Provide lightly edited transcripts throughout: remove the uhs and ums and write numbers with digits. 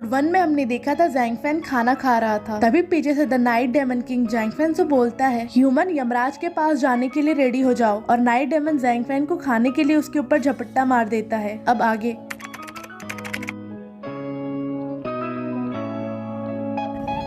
1 में हमने देखा था ज़ैंग फैन खाना खा रहा था, तभी पीछे से the night daemon king Zhang fan से बोलता है, ह्यूमन यमराज के पास जाने के लिए रेडी हो जाओ। और नाइट डेमन ज़ैंग फैन को खाने के लिए उसके ऊपर झपट्टा मार देता है। अब आगे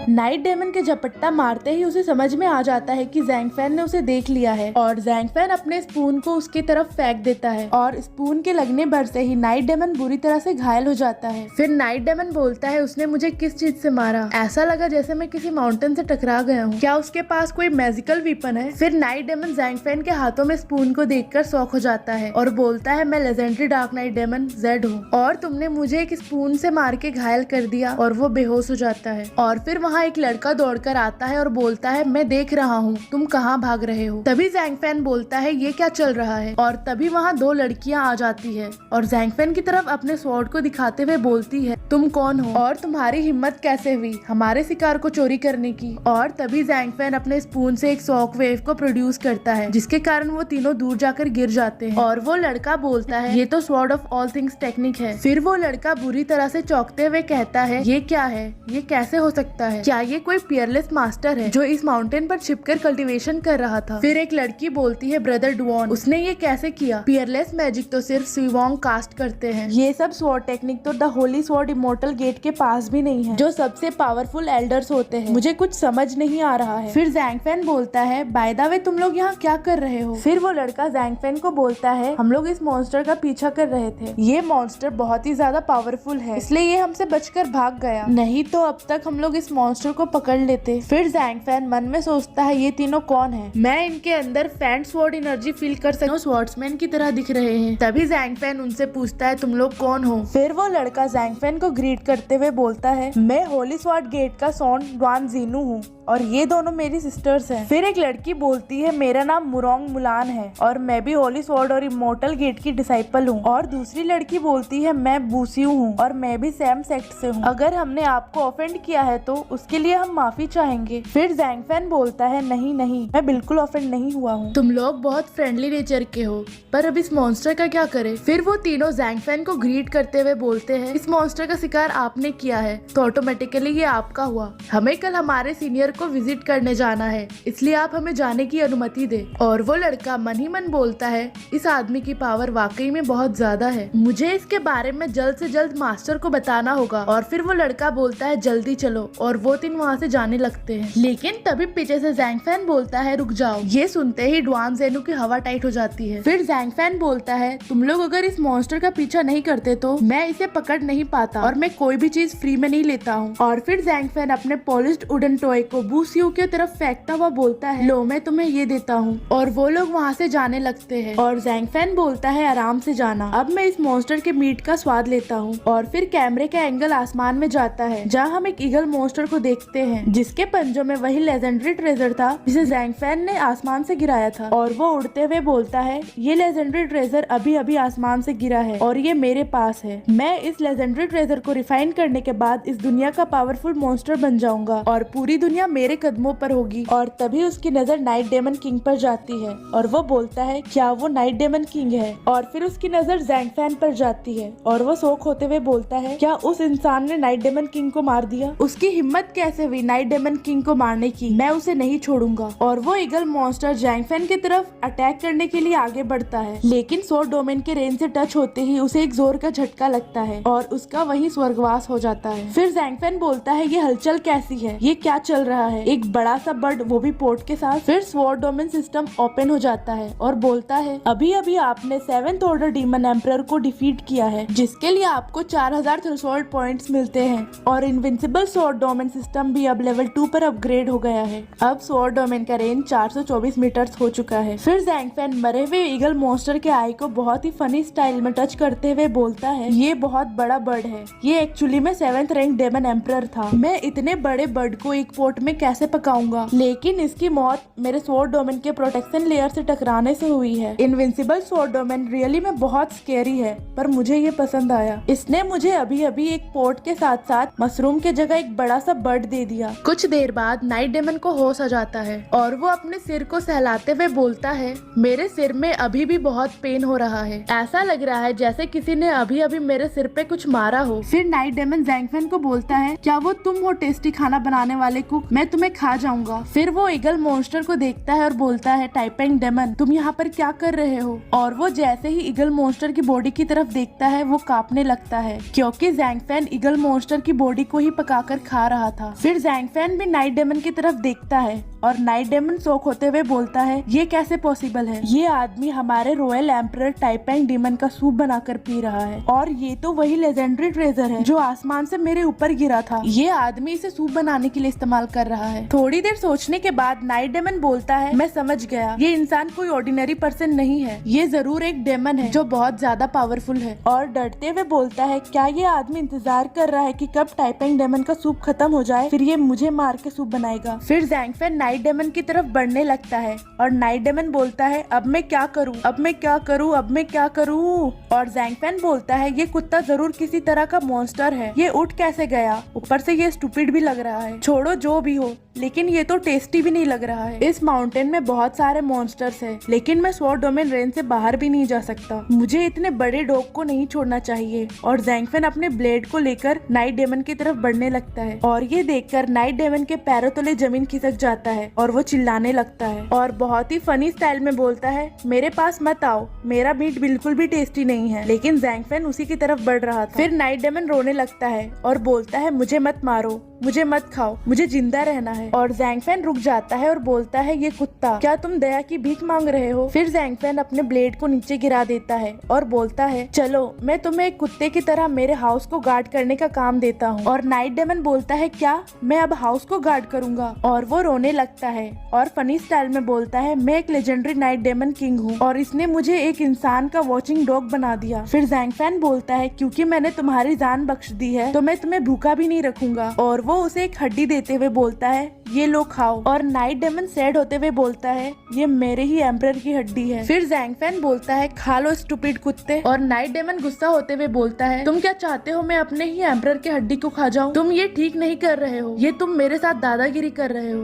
नाइट डेमन के झपट्टा मारते ही उसे समझ में आ जाता है कि ज़ैंग फैन ने उसे देख लिया है और ज़ैंग फैन अपने स्पून को उसकी तरफ फेंक देता है और स्पून के लगने भर से ही नाइट डेमन बुरी तरह से घायल हो जाता है। फिर नाइट डेमन बोलता है, उसने मुझे किस चीज से मारा? ऐसा लगा जैसे मैं किसी माउंटेन से टकरा गया हूँ। क्या उसके पास कोई मैजिकल वीपन है? फिर नाइट डेमन ज़ैंग फैन के हाथों में स्पून को देखकर शॉक हो जाता है और बोलता है, मैं legendary dark knight demon Zed हूँ और तुमने मुझे एक स्पून से मार के घायल कर दिया। और वो बेहोश हो जाता है और फिर वहाँ एक लड़का दौड़कर आता है और बोलता है, मैं देख रहा हूँ, तुम कहाँ भाग रहे हो? तभी ज़ैंग फैन बोलता है, ये क्या चल रहा है? और तभी वहाँ 2 लड़कियाँ आ जाती है और ज़ैंग फैन की तरफ अपने स्वॉर्ड को दिखाते हुए बोलती है, तुम कौन हो और तुम्हारी हिम्मत कैसे हुई हमारे शिकार को चोरी करने की? और तभी ज़ैंग फैन अपने स्पून से एक शॉक वेव को प्रोड्यूस करता है, जिसके कारण वो तीनों दूर जाकर गिर जाते हैं। और वो लड़का बोलता है, ये तो sword of all things technique है। फिर वो लड़का बुरी तरह से चौंकते हुए कहता है, ये क्या है? ये कैसे हो सकता है? क्या ये कोई पियरलेस मास्टर है जो इस माउंटेन पर छिपकर कल्टीवेशन कर रहा था? फिर एक लड़की बोलती है, ब्रदर डुओन, उसने ये कैसे किया? पियरलेस मैजिक तो सिर्फ स्वीवोंग कास्ट करते हैं। ये सब स्वॉर्ड टेक्निक तो the holy sword immortal gate के पास भी नहीं है, जो सबसे पावरफुल एल्डर्स होते हैं। मुझे कुछ समझ नहीं आ रहा है। फिर ज़ैंग फैन बोलता है, बाय द वे तुम लोग यहाँ क्या कर रहे हो? फिर वो लड़का ज़ैंग फैन को बोलता है, हम लोग इस मॉन्स्टर का पीछा कर रहे थे। ये मॉन्स्टर बहुत ही ज्यादा पावरफुल है, इसलिए ये हमसे बचकर भाग गया, नहीं तो अब तक हम लोग इस मॉन्स्टर को पकड़ लेते। फिर ज़ैंग फैन मन में सोचता है, ये तीनों कौन है? मैं इनके अंदर फैन स्वॉर्ड एनर्जी फील कर सकता हूँ, स्वॉर्ड्समैन की तरह दिख रहे हैं। तभी ज़ैंग फैन उनसे पूछता है, तुम लोग कौन हो? फिर वो लड़का ज़ैंग फैन को ग्रीट करते हुए बोलता है, मैं होली स्वॉर्ड गेट का सॉन ड्वान जीनू हूँ और ये दोनों मेरी सिस्टर्स हैं। फिर एक लड़की बोलती है, मेरा नाम मुरोंग मुलान है और मैं भी होली स्वॉर्ड और इमोर्टल गेट की डिसाइपल हूँ। और दूसरी लड़की बोलती है, मैं बूसियू हूँ और मैं भी सैम सेक्ट से हूँ। अगर हमने आपको ऑफेंड किया है तो उसके लिए हम माफी चाहेंगे। फिर ज़ैंग फैन बोलता है, नहीं नहीं, मैं बिल्कुल ऑफेंड नहीं हुआ हूँ, तुम लोग बहुत फ्रेंडली नेचर के हो, पर अब इस मॉन्स्टर का क्या करें? फिर वो तीनों ज़ैंग फैन को ग्रीट करते हुए बोलते हैं, इस मॉन्स्टर का शिकार आपने किया है तो ऑटोमेटिकली ये आपका हुआ। हमें कल हमारे सीनियर को विजिट करने जाना है, इसलिए आप हमें जाने की अनुमति दे। और वो लड़का मन ही मन बोलता है, इस आदमी की पावर वाकई में बहुत ज्यादा है, मुझे इसके बारे में जल्द से जल्द मास्टर को बताना होगा। और फिर वो लड़का बोलता है, जल्दी चलो। और वो तीन वहाँ से जाने लगते हैं, लेकिन तभी पीछे से ज़ैंग फैन बोलता है, रुक जाओ। ये सुनते ही ड्वान ज़ेनू की हवा टाइट हो जाती है। फिर ज़ैंग फैन बोलता है, तुम लोग अगर इस मॉन्स्टर का पीछा नहीं करते तो मैं इसे पकड़ नहीं पाता और मैं कोई भी चीज फ्री में नहीं लेता हूँ। और फिर ज़ैंग फैन अपने पॉलिश्ड वुडन टॉय को बूसियू की तरफ फेंकता हुआ बोलता है, लो मैं तुम्हें ये देता हूँ। और वो लोग वहाँ से जाने लगते हैं और ज़ैंग फैन बोलता है, आराम से जाना, अब मैं इस मॉन्स्टर के मीट का स्वाद लेता हूँ। और फिर कैमरे का एंगल आसमान में जाता है, जहाँ हम एक ईगल मॉन्स्टर को देखते हैं, जिसके पंजों में वही लेजेंडरी ट्रेजर था जिसे ज़ैंग फैन ने आसमान से गिराया था। और वो उड़ते हुए बोलता है, ये लेजेंडरी ट्रेजर अभी अभी आसमान से गिरा है और ये मेरे पास है। मैं इस लेजेंडरी ट्रेजर को रिफाइन करने के बाद इस दुनिया का पावरफुल मॉन्स्टर बन जाऊंगा और पूरी दुनिया मेरे कदमों पर होगी। और तभी उसकी नजर नाइट डेमन किंग पर जाती है और वो बोलता है, क्या वो नाइट डेमन किंग है? और फिर उसकी नजर ज़ैंग फैन पर जाती है और वो शौक होते हुए बोलता है, क्या उस इंसान ने नाइट डेमन किंग को मार दिया? उसकी हिम्मत कैसे हुई नाइट डेमन किंग को मारने की? मैं उसे नहीं छोड़ूंगा। और वो ईगल मॉन्स्टर ज़ैंग फैन की तरफ अटैक करने के लिए आगे बढ़ता है, लेकिन स्वॉर्ड डोमेन के रेंज से टच होते ही उसे एक जोर का झटका लगता है और उसका वही स्वर्गवास हो जाता है। फिर ज़ैंग फैन बोलता है, ये हलचल कैसी है? ये क्या चल रहा है? एक बड़ा सा बर्ड, वो भी पोर्ट के साथ। फिर स्वॉर्ड डोमेन सिस्टम ओपन हो जाता है और बोलता है, अभी अभी आपने 7th ऑर्डर डीमन एम्परर को डिफीट किया है, जिसके लिए आपको 4000 थ्रेशोल्ड पॉइंट्स मिलते हैं। और इनविंसिबल स्वॉर्ड डोमेन सिस्टम भी अब लेवल 2 पर अपग्रेड हो गया है। अब स्वॉर्ड डोमेन का रेंज 424 मीटर हो चुका है। फिर ज़ैंग फैन मरे हुए ईगल मॉन्स्टर के आई को बहुत ही फनी स्टाइल में टच करते हुए बोलता है, ये बहुत बड़ा बर्ड है, ये एक्चुअली में 7th रैंक डेमन एम्परर था। मैं इतने बड़े बर्ड को एक पोर्ट में में कैसे पकाऊंगा, लेकिन इसकी मौत मेरे स्वॉर्ड डोमेन के प्रोटेक्शन लेयर से टकराने से हुई है। इनविंसिबल स्वॉर्ड डोमेन रियली में बहुत स्केरी है, पर मुझे ये पसंद आया। इसने मुझे अभी अभी एक पोर्ट के साथ साथ मशरूम के जगह एक बड़ा सा बर्ड दे दिया। कुछ देर बाद नाइट डेमन को होश आ जाता है और वो अपने सिर को सहलाते हुए बोलता है, मेरे सिर में अभी भी बहुत पेन हो रहा है, ऐसा लग रहा है जैसे किसी ने अभी अभी मेरे सिर पे कुछ मारा हो। फिर नाइट डेमन ज़ैंग को बोलता है, क्या वो तुम हो टेस्टी खाना बनाने वाले कुक? मैं तुम्हें खा जाऊंगा। फिर वो ईगल मॉन्स्टर को देखता है और बोलता है, टाइपेंग डेमन तुम यहाँ पर क्या कर रहे हो? और वो जैसे ही ईगल मॉन्स्टर की बॉडी की तरफ देखता है वो कांपने लगता है, क्योंकि ज़ैंग ईगल मॉन्स्टर की बॉडी को ही पकाकर खा रहा था। फिर ज़ैंग भी नाइट डेमन की तरफ देखता है और नाइट डेमन शॉक होते हुए बोलता है, ये कैसे पॉसिबल है? ये आदमी हमारे रॉयल एम्परर टाइपेंग डेमन का सूप बनाकर पी रहा है, और ये तो वही लेजेंडरी ट्रेजर है जो आसमान से मेरे ऊपर गिरा था। ये आदमी इसे सूप बनाने के लिए इस्तेमाल कर रहा है। थोड़ी देर सोचने के बाद नाइट डेमन बोलता है, मैं समझ गया, ये इंसान कोई ऑर्डिनरी पर्सन नहीं है, ये जरूर एक डेमन है जो बहुत ज्यादा पावरफुल है। और डरते हुए बोलता है, क्या ये आदमी इंतजार कर रहा है कि कब टाइपेंग डेमन का सूप खत्म हो जाए, फिर ये मुझे मार के सूप बनाएगा। फिर ज़ैंग नाइट डेमन की तरफ बढ़ने लगता है और नाइट डेमन बोलता है, अब मैं क्या करूं, अब मैं क्या करूं, अब मैं क्या करूं? और ज़ैंग बोलता है, ये कुत्ता जरूर किसी तरह का मॉन्स्टर है, ये उठ कैसे गया? ऊपर से ये स्टूपिड भी लग रहा है। छोड़ो जो भी हो, लेकिन ये तो टेस्टी भी नहीं लग रहा है। इस माउंटेन में बहुत सारे मॉन्स्टर्स हैं, लेकिन मैं स्वॉर्ड डोमेन रेंज से बाहर भी नहीं जा सकता। मुझे इतने बड़े डॉग को नहीं छोड़ना चाहिए। और ज़ैंग अपने ब्लेड को लेकर नाइट डेमन की तरफ बढ़ने लगता है और ये देखकर नाइट डेमन के पैरों तले जमीन खिसक जाता है और वो चिल्लाने लगता है और बहुत ही फनी स्टाइल में बोलता है, मेरे पास मत आओ, मेरा मीट बिल्कुल भी टेस्टी नहीं है। लेकिन ज़ैंग उसी की तरफ बढ़ रहा था। फिर नाइट डेमन रोने लगता है और बोलता है, मुझे मत मारो, मुझे मत खाओ, मुझे जिंदा रहना है। और ज़ैंग रुक जाता है और बोलता है, ये कुत्ता, क्या तुम दया की भीख मांग रहे हो? फिर ज़ैंग अपने ब्लेड को नीचे गिरा देता है और बोलता है, चलो मैं तुम्हें एक कुत्ते की तरह मेरे हाउस को गार्ड करने का काम देता हूँ। और नाइट डेमन बोलता है, क्या मैं अब हाउस को गार्ड करूंगा? और वो रोने लगता है और फनी स्टाइल में बोलता है, मैं एक लेजेंडरी नाइट डेमन किंग हूँ और इसने मुझे एक इंसान का वॉचिंग डॉग बना दिया। फिर ज़ैंग बोलता है, क्योंकि मैंने तुम्हारी जान बख्श दी है तो मैं तुम्हें भूखा भी नहीं रखूंगा। और वो उसे एक हड्डी देते हुए बोलता है, ये लो खाओ। और नाइट डेमन सैड होते हुए बोलता है, ये मेरे ही एम्परर की हड्डी है। फिर ज़ैंग बोलता है, खा लो स्टूपिड कुत्ते। और नाइट डेमन गुस्सा होते हुए बोलता है, तुम क्या चाहते हो मैं अपने ही एम्परर की हड्डी को खा जाऊं? तुम ये ठीक नहीं कर रहे हो, ये तुम मेरे साथ दादागिरी कर रहे हो।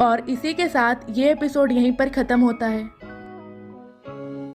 और इसी के साथ ये एपिसोड यहीं पर खत्म होता है।